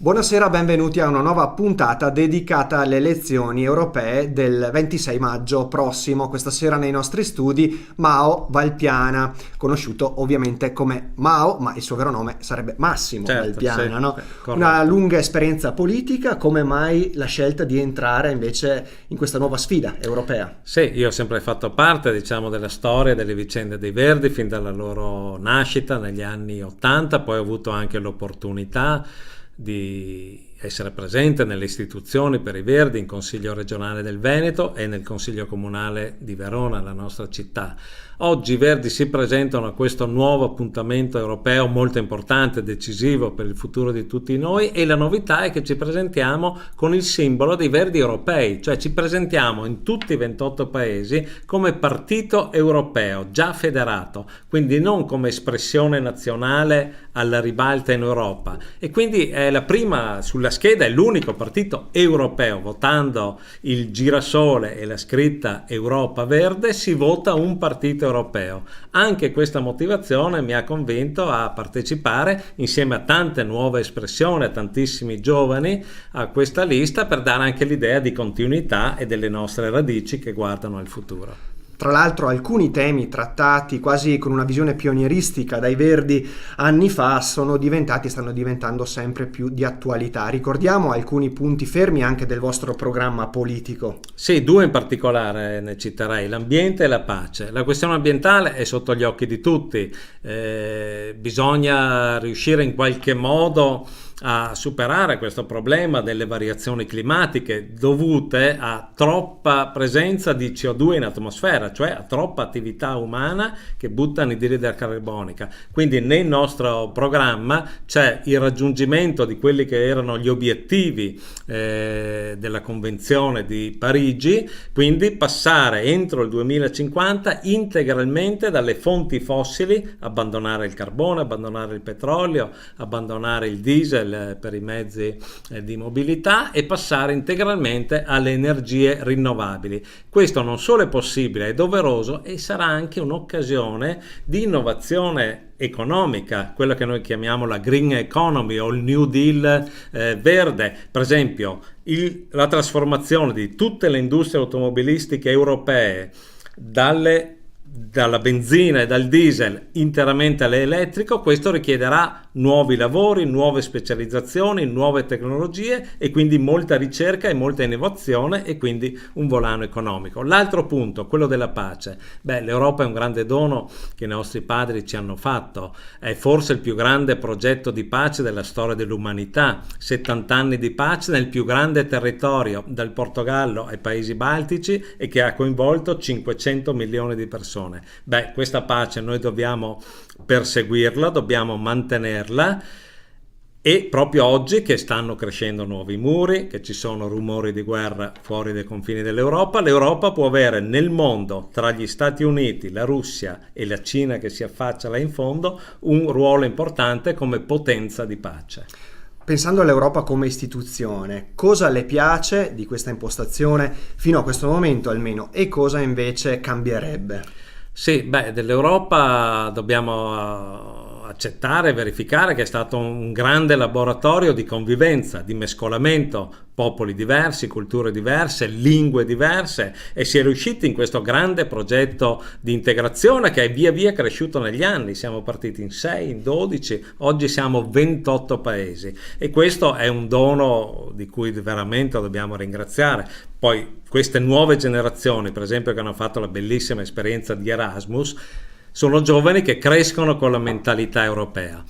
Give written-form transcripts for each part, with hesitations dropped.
Buonasera, benvenuti a una nuova puntata dedicata alle elezioni europee del 26 maggio prossimo. Questa sera nei nostri studi Mao Valpiana, conosciuto ovviamente come Mao, ma il suo vero nome sarebbe Massimo Valpiana, sì, no? corretto. Una lunga esperienza politica, come mai la scelta di entrare invece in questa nuova sfida europea? Sì, io ho sempre fatto parte, della storia delle vicende dei Verdi fin dalla loro nascita negli anni '80, poi ho avuto anche l'opportunità di essere presente nelle istituzioni per i Verdi, in Consiglio regionale del Veneto e nel Consiglio comunale di Verona, la nostra città. Oggi i Verdi si presentano a questo nuovo appuntamento europeo molto importante, decisivo per il futuro di tutti noi, e la novità è che ci presentiamo con il simbolo dei Verdi europei, cioè ci presentiamo in tutti i 28 paesi come partito europeo, già federato, quindi non come espressione nazionale alla ribalta in Europa. E quindi è la prima sulla scheda, è l'unico partito europeo. Votando il girasole e la scritta Europa Verde si vota un partito europeo. Anche questa motivazione mi ha convinto a partecipare insieme a tante nuove espressioni, a tantissimi giovani, a questa lista, per dare anche l'idea di continuità e delle nostre radici che guardano al futuro. Tra l'altro alcuni temi trattati quasi con una visione pionieristica dai Verdi anni fa stanno diventando sempre più di attualità. Ricordiamo alcuni punti fermi anche del vostro programma politico. Sì, due in particolare ne citerei: l'ambiente e la pace. La questione ambientale è sotto gli occhi di tutti, bisogna riuscire in qualche modo a superare questo problema delle variazioni climatiche dovute a troppa presenza di CO2 in atmosfera, cioè a troppa attività umana che butta anidride carbonica. Quindi nel nostro programma c'è il raggiungimento di quelli che erano gli obiettivi della Convenzione di Parigi, quindi passare entro il 2050 integralmente dalle fonti fossili, abbandonare il carbone, abbandonare il petrolio, abbandonare il diesel per i mezzi di mobilità, e passare integralmente alle energie rinnovabili. Questo non solo è possibile, è doveroso, e sarà anche un'occasione di innovazione economica, quella che noi chiamiamo la green economy o il New Deal verde. Per esempio la trasformazione di tutte le industrie automobilistiche europee dalla benzina e dal diesel interamente all'elettrico. Questo richiederà nuovi lavori, nuove specializzazioni, nuove tecnologie, e quindi molta ricerca e molta innovazione, e quindi un volano economico. L'altro punto, quello della pace. L'Europa è un grande dono che i nostri padri ci hanno fatto, è forse il più grande progetto di pace della storia dell'umanità. 70 anni di pace nel più grande territorio, dal Portogallo ai Paesi Baltici, e che ha coinvolto 500 milioni di persone. Questa pace noi dobbiamo perseguirla, dobbiamo mantenerla, e proprio oggi che stanno crescendo nuovi muri, che ci sono rumori di guerra fuori dai confini dell'Europa, l'Europa può avere nel mondo, tra gli Stati Uniti, la Russia e la Cina che si affaccia là in fondo, un ruolo importante come potenza di pace. Pensando all'Europa come istituzione, cosa le piace di questa impostazione fino a questo momento almeno, e cosa invece cambierebbe? Sì, dell'Europa dobbiamo accettare e verificare che è stato un grande laboratorio di convivenza, di mescolamento, popoli diversi, culture diverse, lingue diverse, e si è riusciti in questo grande progetto di integrazione che è via via cresciuto negli anni. Siamo partiti in 6, in 12, oggi siamo 28 paesi, e questo è un dono di cui veramente dobbiamo ringraziare. Poi queste nuove generazioni, per esempio, che hanno fatto la bellissima esperienza di Erasmus, sono giovani che crescono con la mentalità europea.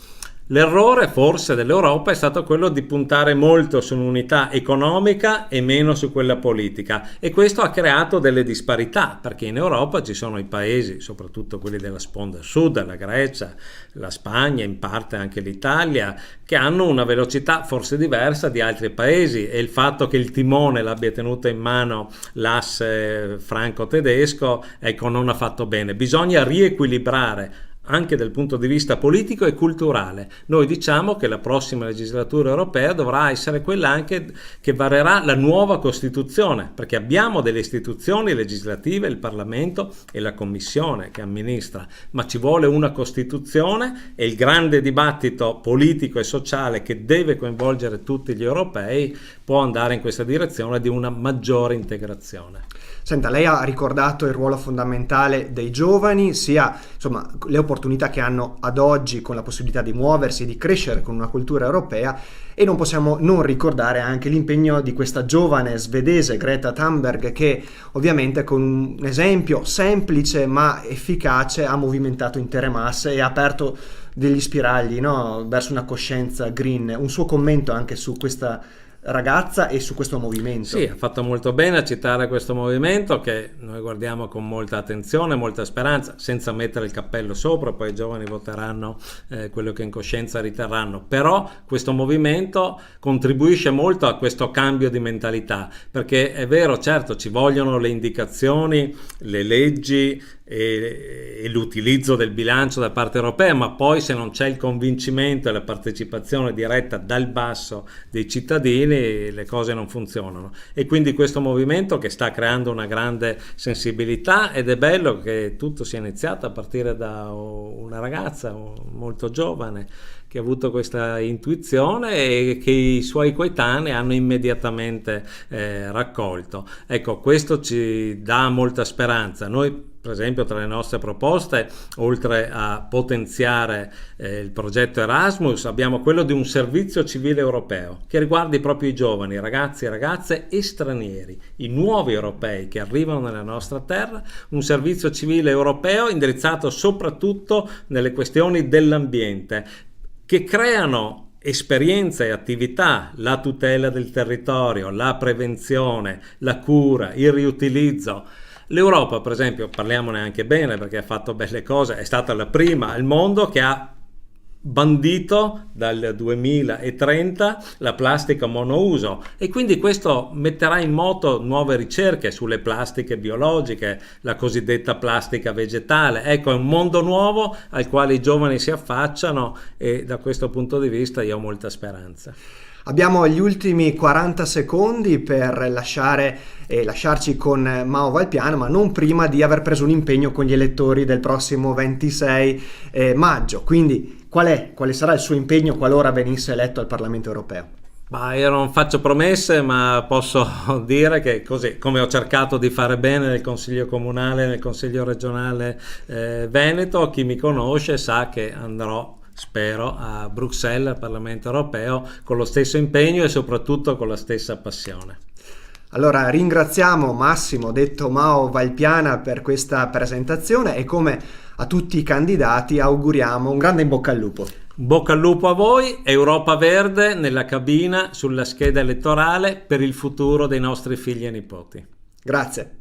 L'errore forse dell'Europa è stato quello di puntare molto su un'unità economica e meno su quella politica, e questo ha creato delle disparità, perché in Europa ci sono i paesi, soprattutto quelli della sponda sud, la Grecia, la Spagna, in parte anche l'Italia, che hanno una velocità forse diversa di altri paesi, e il fatto che il timone l'abbia tenuto in mano l'asse franco-tedesco, non ha fatto bene. Bisogna riequilibrare anche dal punto di vista politico e culturale. Noi diciamo che la prossima legislatura europea dovrà essere quella anche che varerà la nuova Costituzione, perché abbiamo delle istituzioni legislative, il Parlamento e la Commissione che amministra, ma ci vuole una Costituzione, e il grande dibattito politico e sociale che deve coinvolgere tutti gli europei può andare in questa direzione di una maggiore integrazione. Senta, lei ha ricordato il ruolo fondamentale dei giovani, sia insomma le opportunità che hanno ad oggi con la possibilità di muoversi, di crescere con una cultura europea, e non possiamo non ricordare anche l'impegno di questa giovane svedese Greta Thunberg, che ovviamente con un esempio semplice ma efficace ha movimentato intere masse e ha aperto degli spiragli, no, verso una coscienza green. Un suo commento anche su questa ragazza e su questo movimento. Sì, ha fatto molto bene a citare questo movimento che noi guardiamo con molta attenzione, molta speranza, senza mettere il cappello sopra, poi i giovani voteranno quello che in coscienza riterranno, però questo movimento contribuisce molto a questo cambio di mentalità, perché è vero, certo, ci vogliono le indicazioni, le leggi e l'utilizzo del bilancio da parte europea, ma poi se non c'è il convincimento e la partecipazione diretta dal basso dei cittadini, le cose non funzionano. E quindi questo movimento che sta creando una grande sensibilità, ed è bello che tutto sia iniziato a partire da una ragazza molto giovane che ha avuto questa intuizione e che i suoi coetanei hanno immediatamente raccolto. Ecco, questo ci dà molta speranza. Noi, per esempio, tra le nostre proposte, oltre a potenziare il progetto Erasmus, abbiamo quello di un servizio civile europeo che riguardi proprio i giovani, ragazzi e ragazze e stranieri, i nuovi europei che arrivano nella nostra terra, un servizio civile europeo indirizzato soprattutto nelle questioni dell'ambiente, che creano esperienze e attività, la tutela del territorio, la prevenzione, la cura, il riutilizzo. L'Europa, per esempio, parliamone anche bene perché ha fatto belle cose, è stata la prima al mondo che ha bandito dal 2030 la plastica monouso, e quindi questo metterà in moto nuove ricerche sulle plastiche biologiche, la cosiddetta plastica vegetale. Ecco, è un mondo nuovo al quale i giovani si affacciano, e da questo punto di vista io ho molta speranza. Abbiamo gli ultimi 40 secondi per lasciarci con Mao Valpiana, ma non prima di aver preso un impegno con gli elettori del prossimo 26 maggio. Quindi quale sarà il suo impegno qualora venisse eletto al Parlamento europeo? Io non faccio promesse, ma posso dire che così come ho cercato di fare bene nel Consiglio Comunale, nel Consiglio Regionale Veneto, chi mi conosce sa che andrò, spero, a Bruxelles, al Parlamento europeo, con lo stesso impegno e soprattutto con la stessa passione. Allora ringraziamo Massimo, detto Mao Valpiana, per questa presentazione, e come a tutti i candidati auguriamo un grande in bocca al lupo. Bocca al lupo a voi, Europa Verde nella cabina sulla scheda elettorale per il futuro dei nostri figli e nipoti. Grazie.